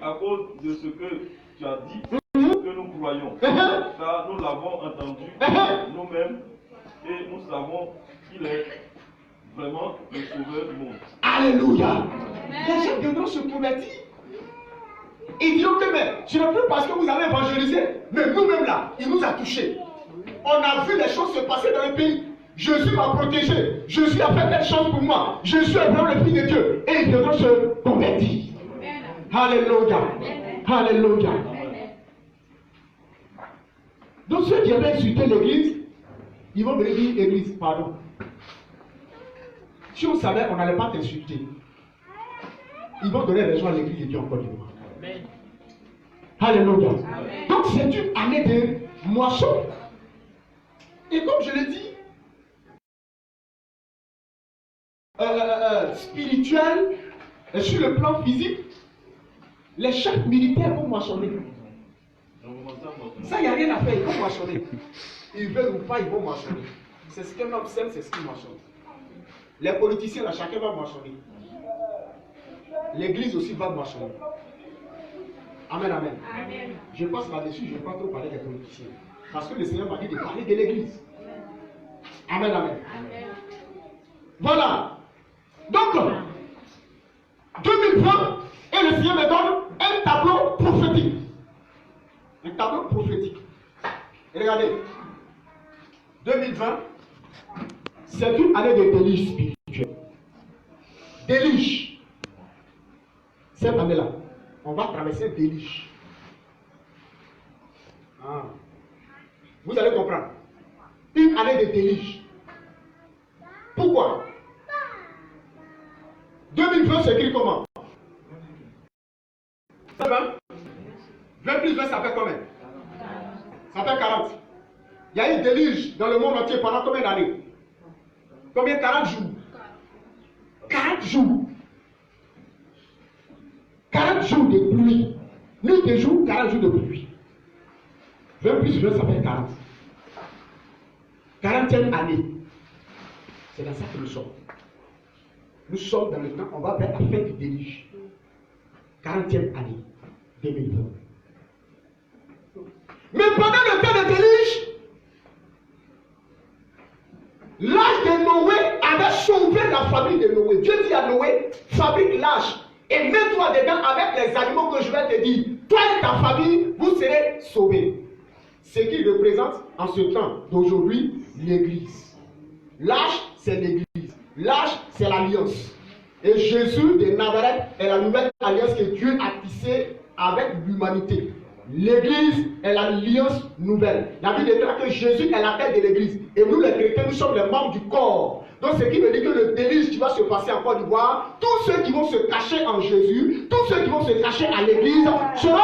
à cause de ce que tu as dit, que nous croyons. Car nous l'avons entendu nous-mêmes et nous savons qu'il est vraiment le sauveur du monde. Alléluia. Les gens viendront se convertir. Ils diront que mais ce n'est plus parce que vous avez évangélisé, mais nous-mêmes là, il nous a touchés. On a vu les choses se passer dans le pays. Jésus m'a protégé. Jésus a fait telle chose pour moi. Jésus est vraiment le Fils de Dieu. Et ils viendront se convertir. Alléluia. Alléluia. Donc ceux qui avaient insulté l'église, ils vont venir dire église, pardon. Si on savait, on n'allait pas t'insulter. Ils vont donner raison à l'église de Dieu encore du moins. Alléluia. Donc c'est une année de moisson. Et comme je l'ai dit, spirituel et sur le plan physique, les chefs militaires vont moissonner. Ça, il n'y a rien à faire, ils vont moissonner. Ils veulent ou pas, ils vont moissonner. C'est ce qu'un homme sème, c'est ce qu'il moissonne. Les politiciens, là, chacun va moissonner. L'église aussi va moissonner. Amen, amen. Amen. Je passe là-dessus, je ne vais pas trop parler des politiciens. Parce que le Seigneur m'a dit de parler de l'église. Amen, amen. Amen. Voilà. Donc, 2020, et le Seigneur me donne un tableau prophétique. Un tableau prophétique. Et regardez, 2020, c'est une année de déluge spirituel. Déluge. Cette année-là, on va traverser un déluge. Ah. Vous allez comprendre. Une année de déluge. Pourquoi? 2020 s'écrit comment? 20. 20 plus 20, ça fait combien? Ça fait 40. Il y a eu déluge dans le monde entier pendant combien d'années? Combien? 40 jours. 40 jours. 40 jours de pluie. Nuit de jour, 40 jours de pluie. 20 plus 20, ça fait 40. 40e année. C'est dans ça que nous sommes. Nous sommes dans le temps, on va vers la fin du déluge. 40e année, 2020. Mais pendant le temps de déluge, l'âge de Noé avait sauvé la famille de Noé. Dieu dit à Noé, fabrique l'âge et mets-toi dedans avec les animaux que je vais te dire. Toi et ta famille, vous serez sauvés. Ce qui représente en ce temps d'aujourd'hui l'Église. L'âge, c'est l'Église. L'âge, c'est l'alliance. Et Jésus de Nazareth est la nouvelle alliance que Dieu a tissée avec l'humanité. L'Église est l'alliance nouvelle. La Bible déclare que Jésus est la tête de l'Église. Et nous, les chrétiens, nous sommes les membres du corps. Donc, ce qui veut dire que le déluge qui va se passer en Côte d'Ivoire, tous ceux qui vont se cacher en Jésus, tous ceux qui vont se cacher à l'Église, seront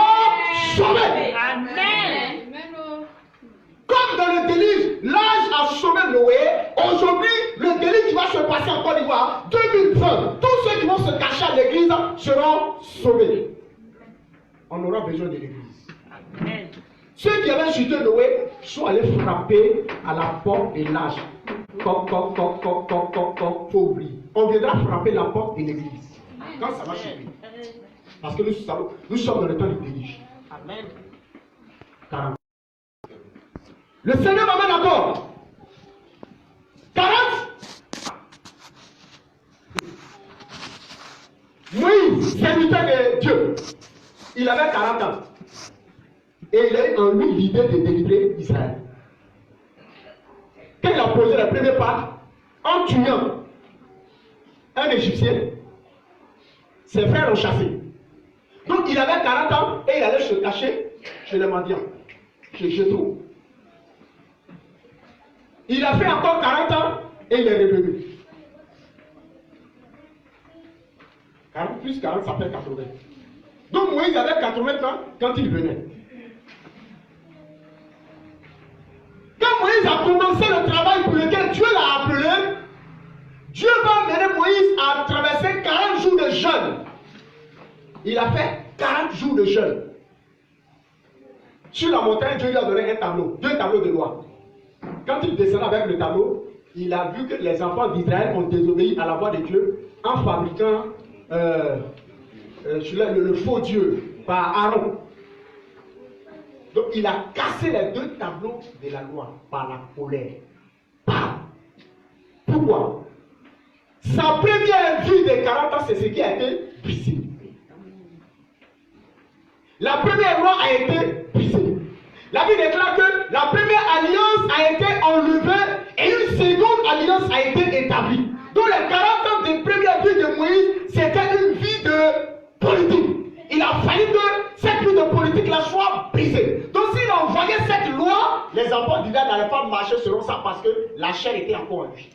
sauvés. Amen. Comme dans le déluge, l'âge a sauvé Noé, aujourd'hui, le déluge qui va se passer en Côte d'Ivoire, 2020, tous ceux qui vont se cacher à l'église seront sauvés. On aura besoin de l'église. Amen. Ceux qui avaient insulté Noé sont allés frapper à la porte de l'âge. Faut oublier. On viendra frapper la porte de l'église. Quand ça va changer. Parce que nous sommes dans le temps du déluge. Amen. 40. Le Seigneur m'amène encore. 40. Moïse, serviteur de Dieu, il avait 40 ans. Et il a eu en lui l'idée de délivrer Israël. Quand il a posé le premier pas, en tuant un Égyptien, ses frères ont chassé. Donc il avait 40 ans et il allait se cacher chez les mendiants, chez Jétro. Il a fait encore 40 ans et il est revenu. 40 plus 40, ça fait 80. Donc Moïse avait 80 ans quand il venait. Quand Moïse a commencé le travail pour lequel Dieu l'a appelé, Dieu va mener Moïse à traverser 40 jours de jeûne. Il a fait 40 jours de jeûne. Sur la montagne, Dieu lui a donné un tableau, 2 tableaux de loi. Quand il descendait avec le tableau, il a vu que les enfants d'Israël ont désobéi à la voix de Dieu en fabriquant le faux Dieu. par Aaron. Donc il a cassé les deux tableaux de la loi par la colère. Pourquoi? Sa première vie de 40 ans, c'est ce qui a été brisé. La première loi a été brisée. La Bible déclare que la première alliance a été enlevée et une seconde alliance a été établie. Donc les 40 ans de première vie de Moïse, c'était une vie de politique. Il a fallu que cette vie de politique-là soit brisée. Donc s'il envoyait cette loi, les enfants d'Israël n'allaient pas marcher selon ça parce que la chair était encore en lui.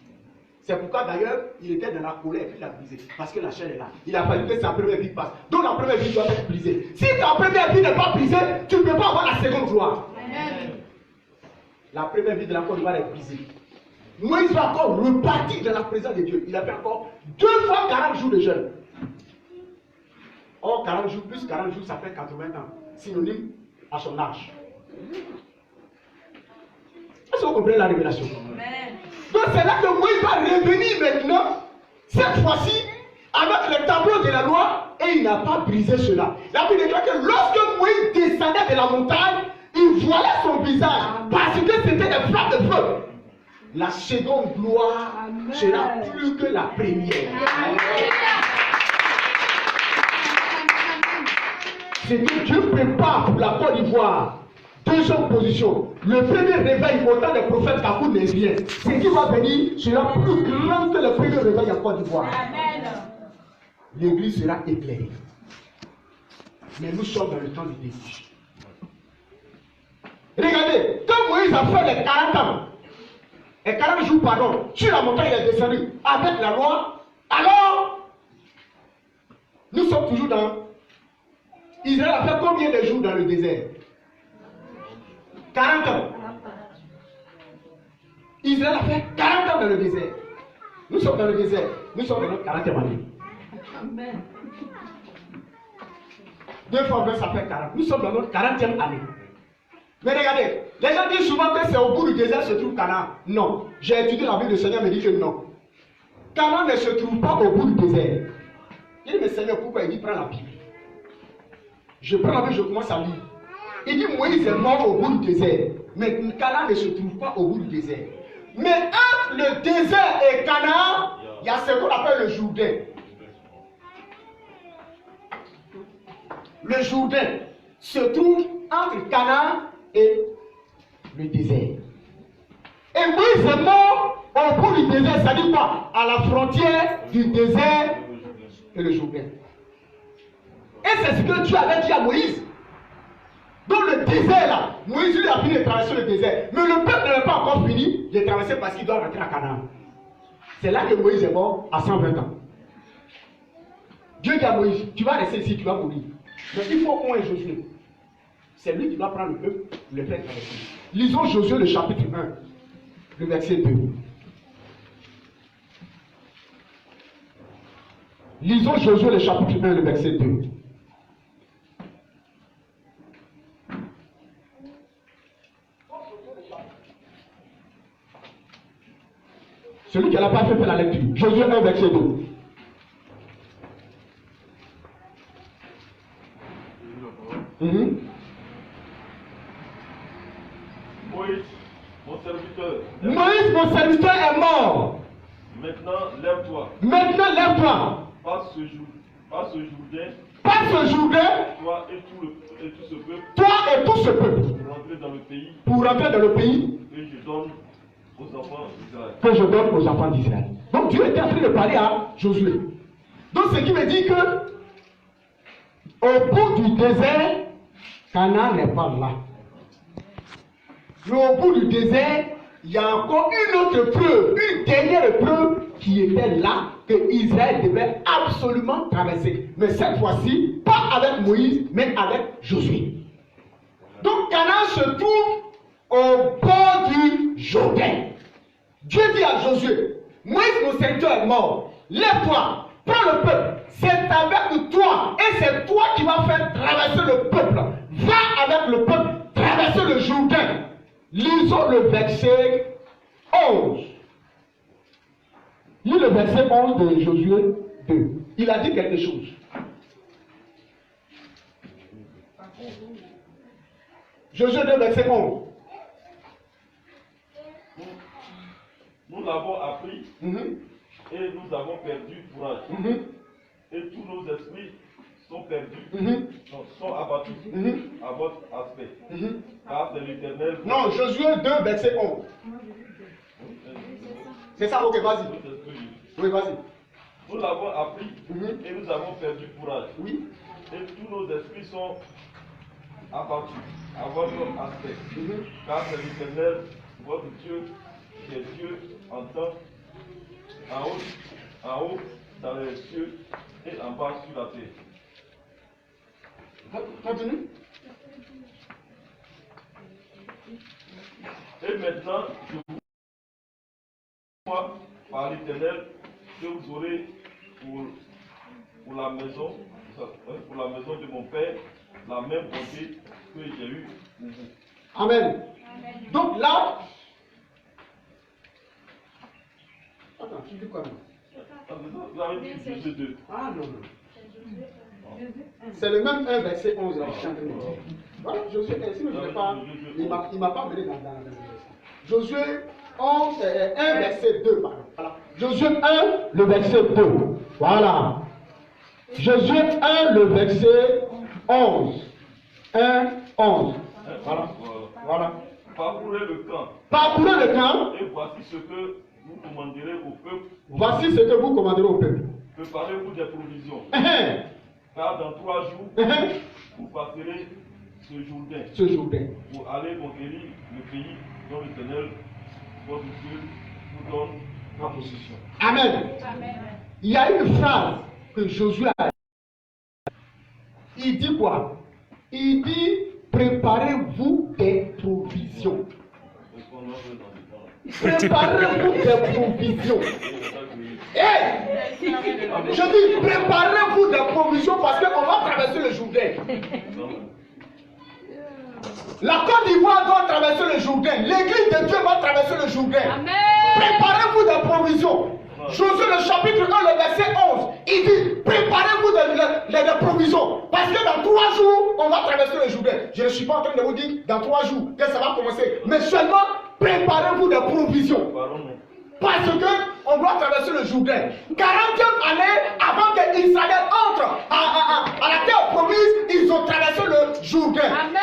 C'est pourquoi d'ailleurs, il était dans la colère et puis il a brisé. Parce que la chair est là. Il a fallu que sa première vie passe. Donc la première vie doit être brisée. Si ta première vie n'est pas brisée, tu ne peux pas avoir la seconde gloire. La première vie de la Côte d'Ivoire est brisée. Moïse va encore repartir dans la présence de Dieu. Il a fait encore 2 fois 40 jours de jeûne. Or, 40 jours plus 40 jours, ça fait 80 ans. Synonyme à son âge. Est-ce que vous comprenez la révélation? Donc c'est là que Moïse va revenir maintenant, cette fois-ci, avec le tableau de la loi, et il n'a pas brisé cela. La Bible déclare que lorsque Moïse descendait de la montagne, il voilait son visage, parce que c'était des flammes de feu. La seconde gloire sera plus que la première. C'est que Dieu prépare pour la Côte d'Ivoire. Deuxième position, le premier réveil au temps des prophètes Kakou n'est rien. Ce qui va venir sera plus grand que le premier réveil en Côte d'Ivoire. L'église sera éclairée. Mais nous sommes dans le temps du déluge. Regardez, quand Moïse a fait les 40 ans, les 40 jours, pardon, sur la montagne, il est descendu avec la loi. Alors, nous sommes toujours dans. Israël a fait combien de jours dans le désert? 40 ans. Israël a fait 40 ans dans le désert. Nous sommes dans le désert. Nous sommes dans notre 40e année. Amen. 2 fois 20, ça fait 40. Nous sommes dans notre 40e année. Mais regardez, les gens disent souvent que c'est au bout du désert se trouve Canaan. Non. J'ai étudié la Bible, le Seigneur me dit que non. Canaan ne se trouve pas au bout du désert. Il dit, mais Seigneur, pourquoi? Il dit, prends la Bible. Je prends la Bible, je commence à lire. Il dit, Moïse est mort au bout du désert. Mais Canaan ne se trouve pas au bout du désert. Mais entre le désert et Canaan, il y a ce qu'on appelle le Jourdain. Le Jourdain se trouve entre Canaan et le désert. Et Moïse est mort au bout du désert, ça dit quoi? À la frontière du désert et le Jourdain. Et c'est ce que Dieu avait dit à Moïse. Dans le désert là, Moïse lui a fini de traverser le désert. Mais le peuple n'avait pas encore fini de traverser parce qu'il doit rentrer à Canaan. C'est là que Moïse est mort à 120 ans. Dieu dit à Moïse, tu vas rester ici, tu vas mourir. Mais il faut qu'on ait Josué. C'est lui qui va prendre le peuple, le faire traverser. Lisons Josué le chapitre 1, le verset 2. Lisons Josué le chapitre 1, le verset 2. Celui qui n'a pas fait la lecture. Josué 1, verset 2. Moïse, mon serviteur. Moïse, mon serviteur est mort. Maintenant, lève-toi. Maintenant, lève-toi. Passe ce Jourdain. Passe ce Jourdain. Toi et tout ce peuple. Toi et tout ce peuple. Pour rentrer dans le pays. Pour rentrer dans le pays. Que je donne aux enfants d'Israël. Que je donne aux enfants d'Israël. Donc Dieu était en train de parler à Josué. Donc ce qui veut dire que au bout du désert, Canaan n'est pas là. Mais au bout du désert, il y a encore une autre preuve, une dernière preuve qui était là, que Israël devait absolument traverser. Mais cette fois-ci, pas avec Moïse, mais avec Josué. Donc Canaan se trouve au bord du Jourdain. Dieu dit à Josué, Moïse, mon serviteur, est mort. Lève-toi, prends le peuple. C'est avec toi. Et c'est toi qui vas faire traverser le peuple. Va avec le peuple, traverser le Jourdain. Lisons le verset 11. Lis le verset 11 de Josué 2. Il a dit quelque chose. Josué 2, verset 11. Nous l'avons appris et nous avons perdu courage. Et tous nos esprits sont perdus, sont abattus à votre aspect. Car c'est l'Éternel. Non, Josué 2, verset 11. C'est ça, ok, vas-y. Oui, vas-y. Nous l'avons appris et nous avons perdu courage. Oui. Et tous nos esprits sont abattus à votre aspect. Car c'est l'Éternel, votre Dieu, qui est Dieu en temps, en haut dans les cieux et en bas sur la terre. Continue. Et maintenant, je vous vois par l'Éternel que vous aurez pour la maison de mon Père la même bonté que j'ai eue pour vous. Amen. Donc là, attends, tu dis quoi maintenant? Vous avez dit Josué 2. Ah non, non. C'est le même 1, verset 11 là, je suis en train de dire. Voilà, Josué 1, sinon je ne vais pas. Il ne m'a pas mené dans la version. Josué 11, 1, verset 2, pardon. Voilà. Josué 1, le verset 2. Voilà. Josué 1, le verset 11. 1, 11. Voilà. Voilà. Parcourez le camp. Parcourez le camp. Et voici ce que vous commanderez au peuple. Voici ce que vous commanderez au peuple. Préparez-vous des provisions. Car dans 3 jours, vous passerez ce Jourdain. Pour aller conquérir le pays dont l'Éternel, votre Dieu, vous donne en possession. Amen. Il y a une phrase que Josué a dit. Il dit quoi? Il dit préparez-vous des provisions. Préparez-vous des provisions. Je dis préparez-vous des provisions parce qu'on va traverser le Jourdain. La Côte d'Ivoire doit traverser le Jourdain. L'église de Dieu va traverser le Jourdain. Préparez-vous des provisions. Josué le chapitre 1, le verset 11, il dit préparez-vous des provisions. Parce que dans 3 jours, on va traverser le Jourdain. Je ne suis pas en train de vous dire dans 3 jours que ça va commencer. Mais seulement préparez-vous des provisions. Parce qu'on doit traverser le Jourdain. 40e année avant que Israël entre à la terre promise, ils ont traversé le Jourdain. Amen.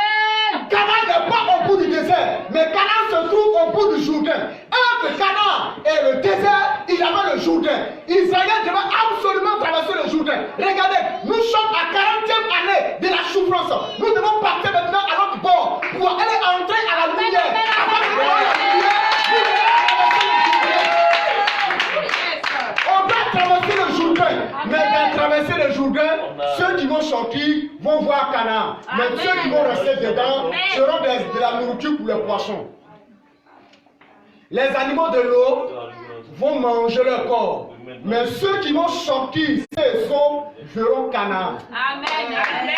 Canaan n'est pas au bout du désert, mais Canaan se trouve au bout du Jourdain. Entre Canaan et le désert, il y avait le Jourdain. Israël devait absolument traverser le Jourdain. Regardez, nous sommes à 40e année de la souffrance. Nous devons partir maintenant à notre bord pour aller entrer à la lumière. Avant de voir la lumière, on doit traverser le Jourdain. Mais dans traverser le Jourdain, ceux qui vont sortir vont voir Canaan. Mais ceux qui vont rester dedans seront de la nourriture pour les poissons. Les animaux de l'eau vont manger leur corps. Mais ceux qui vont sortir, ces sont, verront Canaan. Amen.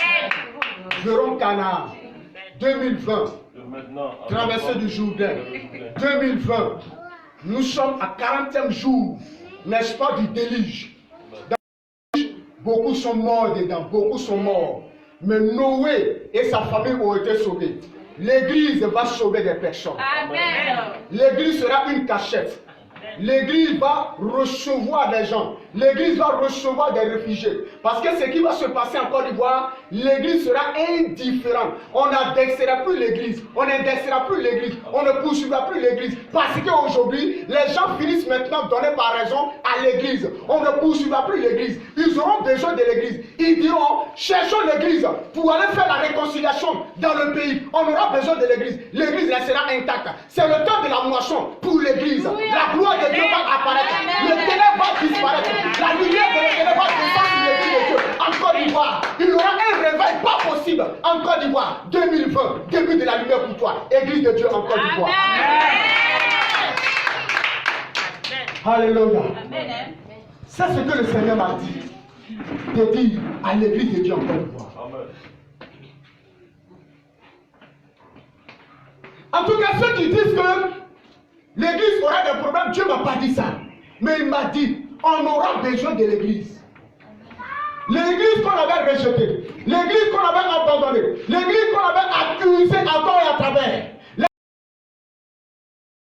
Verront Canaan. 2020. Traversée du Jourdain. 2020. Nous sommes à 40e jour, n'est-ce pas, du déluge. Beaucoup sont morts dedans, beaucoup sont morts. Mais Noé et sa famille ont été sauvés. L'église va sauver des personnes. Amen. L'église sera une cachette. L'église va recevoir des gens. L'église va recevoir des réfugiés. Parce que ce qui va se passer en Côte d'Ivoire, l'église sera indifférente. On n'indexera plus l'église. On n'indexera plus l'église. On ne poursuivra plus l'église. Parce qu'aujourd'hui, les gens finissent maintenant de donner par raison à l'église. On ne poursuivra plus l'église. Ils auront besoin de l'église. Ils diront, cherchons l'église pour aller faire la réconciliation dans le pays. On aura besoin de l'église. L'église restera intacte. C'est le temps de la moisson pour l'église. La gloire de Dieu va apparaître. Le ténèbre va disparaître. La lumière de l'éternel va descendre sur l'église de Dieu en Côte d'Ivoire. Il y aura un réveil pas possible en Côte d'Ivoire. 2020, début de la lumière pour toi. Église de Dieu en Côte d'Ivoire. Alléluia. C'est ce que le Seigneur m'a dit. De dire à l'église de Dieu en Côte d'Ivoire. En tout cas, ceux qui disent que l'église aura des problèmes, Dieu ne m'a pas dit ça. Mais il m'a dit, on aura besoin de l'église. L'église qu'on avait rejetée, l'église qu'on avait abandonnée, l'église Amen.